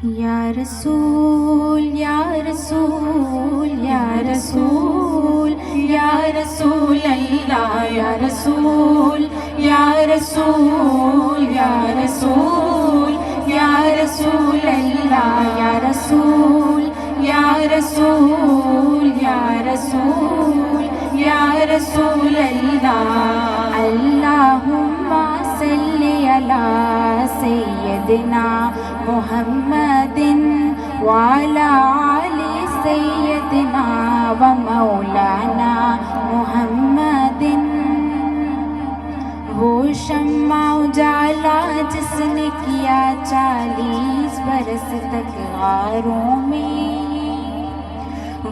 یا رسول یا رسول یا رسول یا رسول اللہ یا رسول یا رسول یا رسول یا رسول اللہ یا رسول یا رسول یا رسول یا رسول اللہ اللہم صلی علی سیدنا محمد وعلی آل سیدنا و مولانا محمد وہ شمع اجالا جس نے کیا 40 برس تک غاروں میں،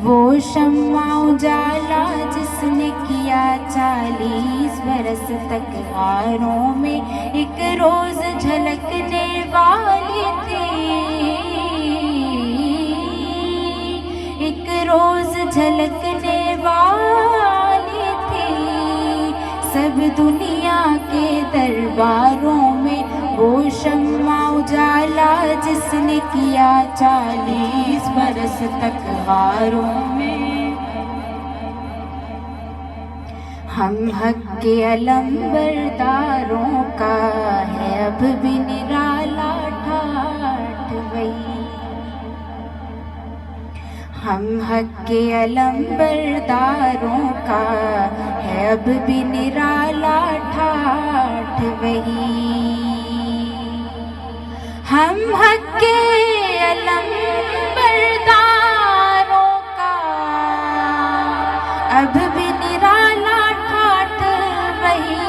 وہ شمع اجالا جس نے کیا 40 برس تک غاروں میں، ایک روز جھلکنے والی تھی، ایک روز جھلکنے والی تھی، سب دنیا کے درباروں میں وہ شمع اجالا جس نے کیا 40 برس تک غاروں میں۔ ہم حق کے علم برداروں کا ہے اب بھی نرالا ٹھاٹھ وہی، ہم حق کے علم برداروں کا ہے اب بھی نرالا ٹھاٹھ وہی، ہم حق کے علم برداروں کا اب بھی نرالا ٹھاٹھ وہی،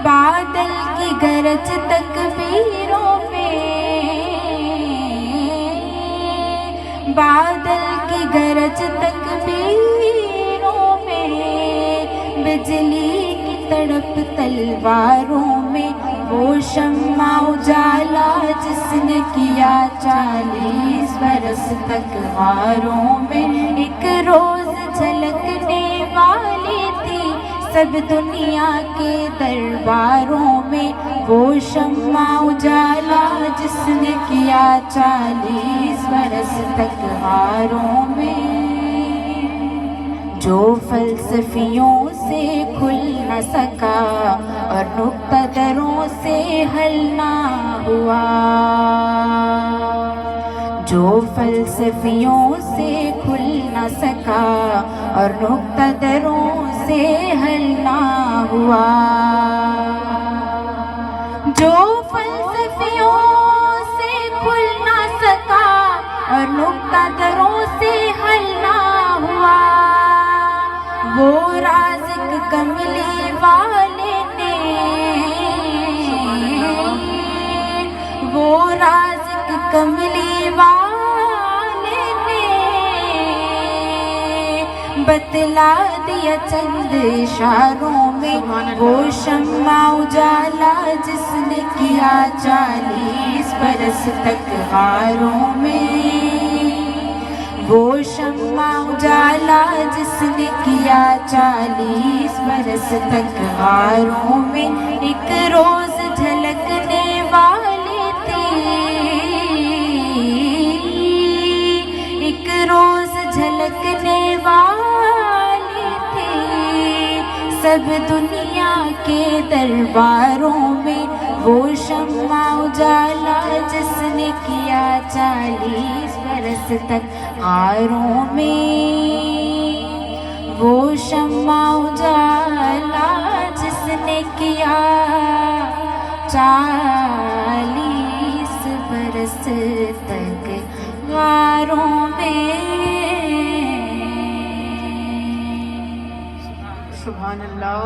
بادل کی گرج تکبیروں میں، بادل کی گرج تکبیروں میں، بجلی کی تڑپ تلواروں میں، وہ شمع اجالا جس نے کیا 40 برس تک غاروں میں، ایک روز جھلکنے والی تھی، سب دنیا کے درباروں میں، وہ شمع اجالا جس نے کیا 40 برس تک غاروں میں، جو فلسفیوں سے کھل نہ سکا اور نکتہ دروں سے حل نہ ہوا، جو فلسفیوں سے کھل نہ سکا اور نکتہ دروں سے حل نہ ہوا، جو فلسفیوں سے کھل نہ سکا اور نکتہ دروں سے حل نہ ہوا، وہ رازق کملی والے نے، وہ رازق کملی والے نے بتلا دیا چند اشاروں میں، وہ شمع اجالا جس نے کیا 40 برس تک غاروں میں، وہ شمع اجالا جس نے کیا 40 برس تک غاروں میں، ایک روز جھلکنے والی تھی، ایک روز جھلکنے والی تھی، سب دنیا کے درباروں میں، وہ شمع اجالا جس نے کیا 40 برس تک غاروں میں، وہ شمع اجالا جس نے کیا 40 برس تک غاروں میں۔ سبحان اللہ۔